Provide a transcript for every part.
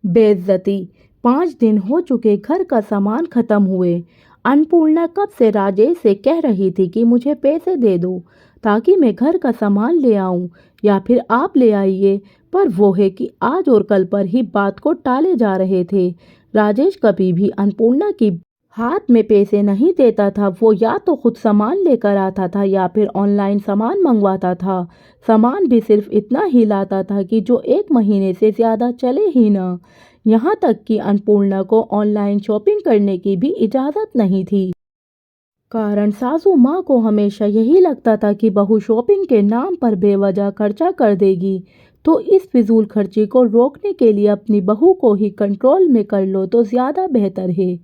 बेइज्जती। 5 दिन हो चुके घर का सामान खत्म हुए। अन्नपूर्णा कब से राजेश से कह रही थी कि मुझे पैसे दे दो ताकि मैं घर का सामान ले आऊं या फिर आप ले आइए, पर वो है कि आज और कल पर ही बात को टाले जा रहे थे। राजेश कभी भी अन्नपूर्णा की हाथ में पैसे नहीं देता था। वो या तो खुद सामान लेकर आता था या फिर ऑनलाइन सामान मंगवाता था। सामान भी सिर्फ इतना ही लाता था कि जो 1 महीने से ज़्यादा चले ही ना। यहाँ तक कि अन्नपूर्णा को ऑनलाइन शॉपिंग करने की भी इजाज़त नहीं थी। कारण सासू माँ को हमेशा यही लगता था कि बहू शॉपिंग के नाम पर बेवजह खर्चा कर देगी, तो इस फिजूल खर्ची को रोकने के लिए अपनी बहू को ही कंट्रोल में कर लो तो ज़्यादा बेहतर है।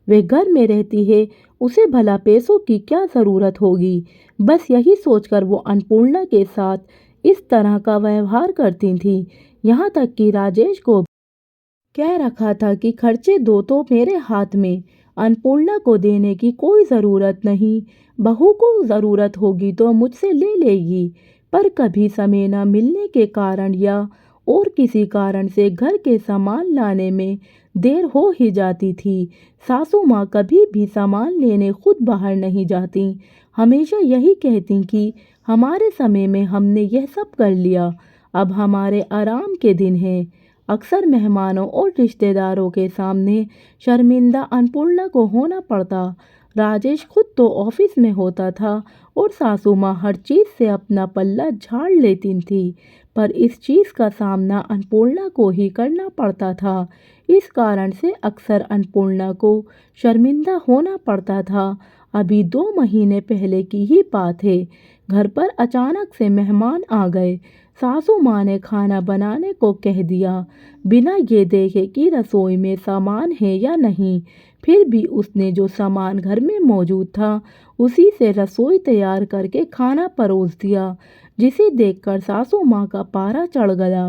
वे घर में रहती है, उसे भला पैसों की क्या ज़रूरत होगी। बस यही सोचकर वो अन्नपूर्णा के साथ इस तरह का व्यवहार करती थी। यहाँ तक कि राजेश को कह रखा था कि खर्चे दो तो मेरे हाथ में, अन्नपूर्णा को देने की कोई ज़रूरत नहीं। बहू को ज़रूरत होगी तो मुझसे ले लेगी। पर कभी समय न मिलने के कारण या और किसी कारण से घर के सामान लाने में देर हो ही जाती थी। सासू माँ कभी भी सामान लेने खुद बाहर नहीं जाती। हमेशा यही कहती कि हमारे समय में हमने यह सब कर लिया, अब हमारे आराम के दिन हैं। अक्सर मेहमानों और रिश्तेदारों के सामने शर्मिंदा अन्नपूर्णा को होना पड़ता। राजेश खुद तो ऑफिस में होता था और सासू माँ हर चीज़ से अपना पल्ला झाड़ लेती थी, पर इस चीज़ का सामना अन्नपूर्णा को ही करना पड़ता था। इस कारण से अक्सर अन्नपूर्णा को शर्मिंदा होना पड़ता था। अभी 2 महीने पहले की ही बात है। घर पर अचानक से मेहमान आ गए। सासू माँ ने खाना बनाने को कह दिया, बिना ये देखे कि रसोई में सामान है या नहीं। फिर भी उसने जो सामान घर में मौजूद था उसी से रसोई तैयार करके खाना परोस दिया, जिसे देखकर सासू माँ का पारा चढ़ गया।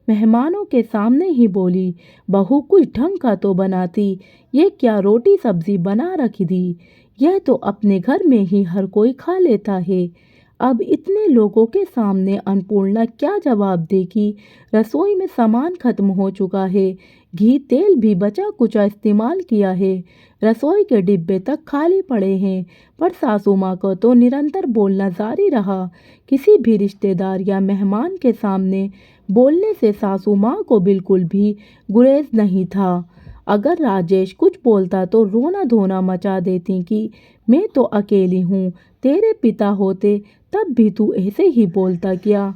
मेहमानों के सामने ही बोली, बहू कुछ ढंग का तो बनाती, ये क्या रोटी सब्जी बना रखी दी। यह तो अपने घर में ही हर कोई खा लेता है। अब इतने लोगों के सामने अन्नपूर्णा क्या जवाब देगी। रसोई में सामान खत्म हो चुका है, घी तेल भी बचा कुचा इस्तेमाल किया है, रसोई के डिब्बे तक खाली पड़े हैं। पर सासू माँ को तो निरंतर बोलना जारी रहा। किसी भी रिश्तेदार या मेहमान के सामने बोलने से सासू माँ को बिल्कुल भी गुरेज नहीं था। अगर राजेश कुछ बोलता तो रोना धोना मचा देती कि मैं तो अकेली हूँ, तेरे पिता होते तब भी तू ऐसे ही बोलता क्या।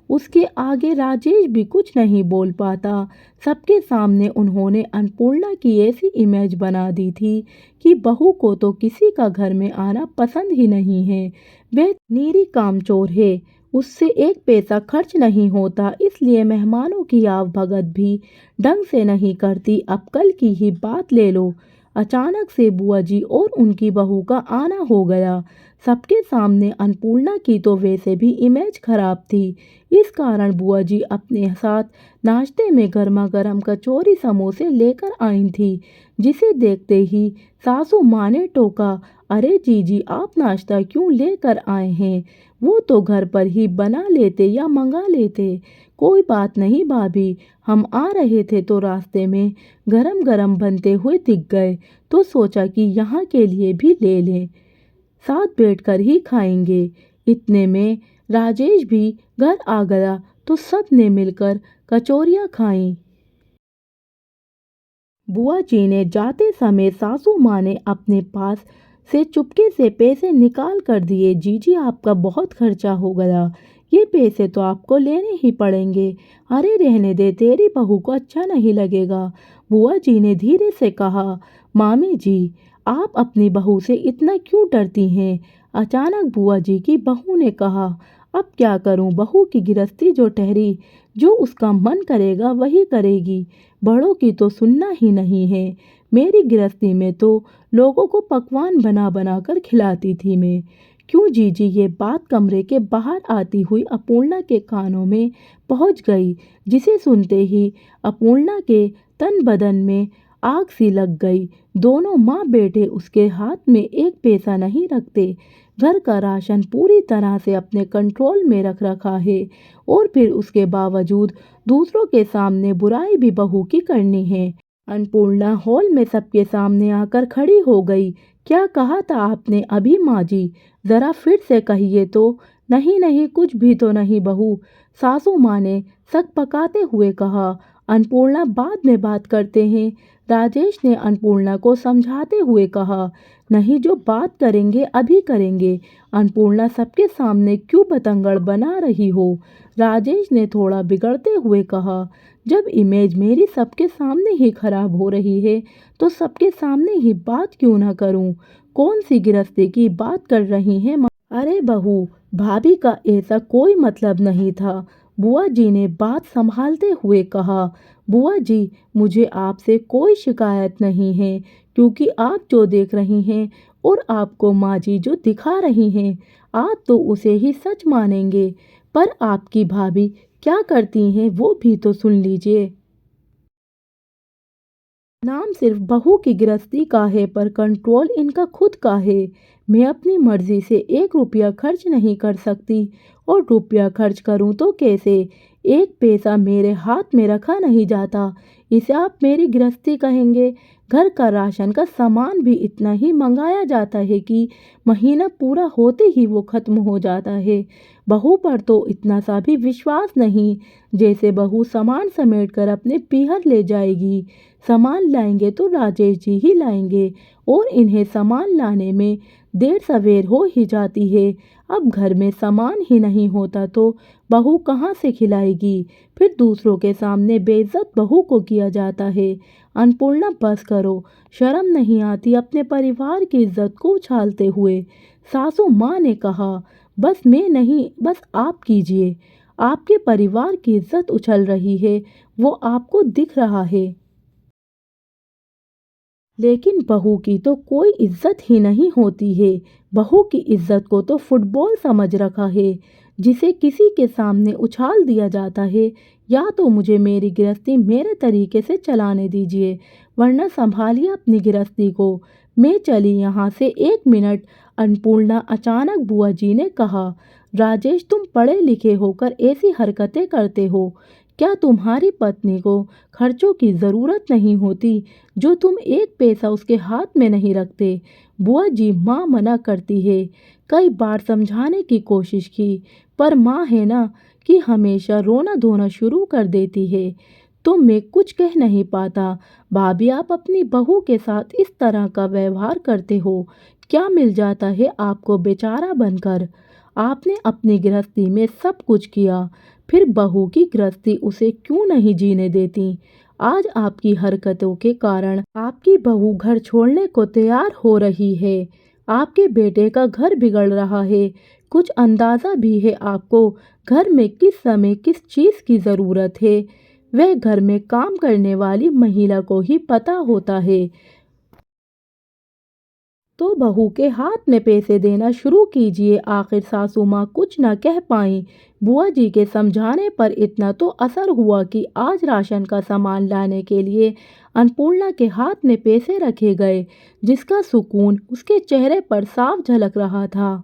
उसके आगे राजेश भी कुछ नहीं बोल पाता। सबके सामने उन्होंने अन्नपूर्णा की ऐसी इमेज बना दी थी कि बहू को तो किसी का घर में आना पसंद ही नहीं है। वह नीरी कामचोर है, उससे एक पैसा खर्च नहीं होता, इसलिए मेहमानों की आवभगत भी ढंग से नहीं करती। अब कल की ही बात ले लो, अचानक से बुआ जी और उनकी बहू का आना हो गया। सबके सामने अन्नपूर्णा की तो वैसे भी इमेज खराब थी। इस कारण बुआ जी अपने साथ नाश्ते में गर्मा गर्म कचौरी समोसे लेकर आई थी, जिसे देखते ही सासू माँ ने टोका, अरे जीजी आप नाश्ता क्यों लेकर आए हैं, वो तो घर पर ही बना लेते या मंगा लेते। कोई बात नहीं भाभी, हम आ रहे थे तो रास्ते में गरम गरम बनते हुए दिख गए, तो सोचा कि यहाँ के लिए भी ले लें, साथ बैठकर ही खाएंगे। इतने में राजेश भी घर आ गया तो सब ने मिलकर कचौरियाँ खाईं। बुआ जी ने जाते समय सासू माँ ने अपने पास से चुपके से पैसे निकाल कर दिए, जीजी आपका बहुत खर्चा हो गया, ये पैसे तो आपको लेने ही पड़ेंगे। अरे रहने दे, तेरी बहू को अच्छा नहीं लगेगा। बुआ जी ने धीरे से कहा, मामी जी आप अपनी बहू से इतना क्यों डरती हैं। अचानक बुआ जी की बहू ने कहा, अब क्या करूं, बहू की गिरस्ती जो ठहरी, जो उसका मन करेगा वही करेगी, बड़ों की तो सुनना ही नहीं है। मेरी गृहस्थी में तो लोगों को पकवान बना बना कर खिलाती थी मैं। क्यों जीजी, ये बात कमरे के बाहर आती हुई अपूर्णा के कानों में पहुंच गई, जिसे सुनते ही अपूर्णा के तन बदन में आग सी लग गई। दोनों माँ बेटे उसके हाथ में एक पैसा नहीं रखते। घर का राशन पूरी तरह से अपने कंट्रोल में रख रखा है और फिर उसके बावजूद दूसरों के सामने बुराई भी बहू की करनी है। अन्नपूर्णा हॉल में सबके सामने आकर खड़ी हो गई। क्या कहा था आपने अभी माँ जी? जरा फिर से कहिए तो। नहीं नहीं, कुछ भी तो नहीं बहू, सासू माँ ने सक पकाते हुए कहा। अन्नपूर्णा बाद में बात करते हैं, राजेश ने अन्नपूर्णा को समझाते हुए कहा। नहीं, जो बात करेंगे अभी करेंगे। अन्नपूर्णा सबके सामने क्यों बतंगड़ बना रही हो? राजेश ने थोड़ा बिगड़ते हुए कहा। जब इमेज मेरी सबके सामने ही खराब हो रही है तो सबके सामने ही बात क्यों ना करूं? कौन सी गृहस्थी की बात कर रही हैं माँ? अरे बहू, भाभी का ऐसा कोई मतलब नहीं था। बुआ जी ने बात संभालते हुए कहा। बुआ जी, मुझे आपसे कोई शिकायत नहीं है, क्योंकि आप जो देख रही हैं और आपको माँ जी जो दिखा रही हैं, आप तो उसे ही सच मानेंगे। पर आपकी भाभी क्या करती हैं वो भी तो सुन लीजिए। नाम सिर्फ बहू की गृहस्थी का है पर कंट्रोल इनका खुद का है। मैं अपनी मर्जी से 1 रुपया खर्च नहीं कर सकती, और रुपया खर्च करूं तो कैसे? एक पैसा मेरे हाथ में रखा नहीं जाता। इसे आप मेरी गृहस्थी कहेंगे? घर का राशन का सामान भी इतना ही मंगाया जाता है कि महीना पूरा होते ही वो खत्म हो जाता है। बहू पर तो इतना सा भी विश्वास नहीं, जैसे बहू सामान समेट कर अपने पीहर ले जाएगी। सामान लाएंगे तो राजेश जी ही लाएंगे, और इन्हें सामान लाने में देर सवेर हो ही जाती है। अब घर में सामान ही नहीं होता तो बहू कहाँ से खिलाएगी? फिर दूसरों के सामने बेइज्जत बहू को किया जाता है। अन्नपूर्णा, बस करो, शर्म नहीं आती अपने परिवार की इज्जत को उछालते हुए? सासू माँ ने कहा। बस मैं नहीं, बस आप कीजिए। आपके परिवार की इज्जत उछल रही है, वो आपको दिख रहा है। लेकिन बहू की तो कोई इज्जत ही नहीं होती है। बहू की इज्जत को तो फुटबॉल समझ रखा है, जिसे किसी के सामने उछाल दिया जाता है। या तो मुझे मेरी गृहस्थी मेरे तरीके से चलाने दीजिए, वरना संभालिए अपनी गृहस्थी को। मैं चली यहाँ से 1 मिनट। अन्नपूर्णा अचानक बुआ जी ने कहा। राजेश, तुम पढ़े लिखे होकर ऐसी हरकतें करते हो? क्या तुम्हारी पत्नी को खर्चों की ज़रूरत नहीं होती, जो तुम एक पैसा उसके हाथ में नहीं रखते? बुआ जी, माँ मना करती है। कई बार समझाने की कोशिश की, पर माँ है ना, कि हमेशा रोना धोना शुरू कर देती है। तो मैं कुछ कह नहीं पाता। भाभी, आप अपनी बहू के साथ इस तरह का व्यवहार करते हो, क्या मिल जाता है आपको बेचारा बनकर? आपने अपनी गृहस्थी में सब कुछ किया, फिर बहू की गृहस्थी उसे क्यों नहीं जीने देती? आज आपकी हरकतों के कारण आपकी बहू घर छोड़ने को तैयार हो रही है। आपके बेटे का घर बिगड़ रहा है। कुछ अंदाज़ा भी है आपको घर में किस समय किस चीज़ की ज़रूरत है? वह घर में काम करने वाली महिला को ही पता होता है। तो बहू के हाथ में पैसे देना शुरू कीजिए। आखिर सासू माँ कुछ न कह पाईं। बुआ जी के समझाने पर इतना तो असर हुआ कि आज राशन का सामान लाने के लिए अन्नपूर्णा के हाथ में पैसे रखे गए, जिसका सुकून उसके चेहरे पर साफ झलक रहा था।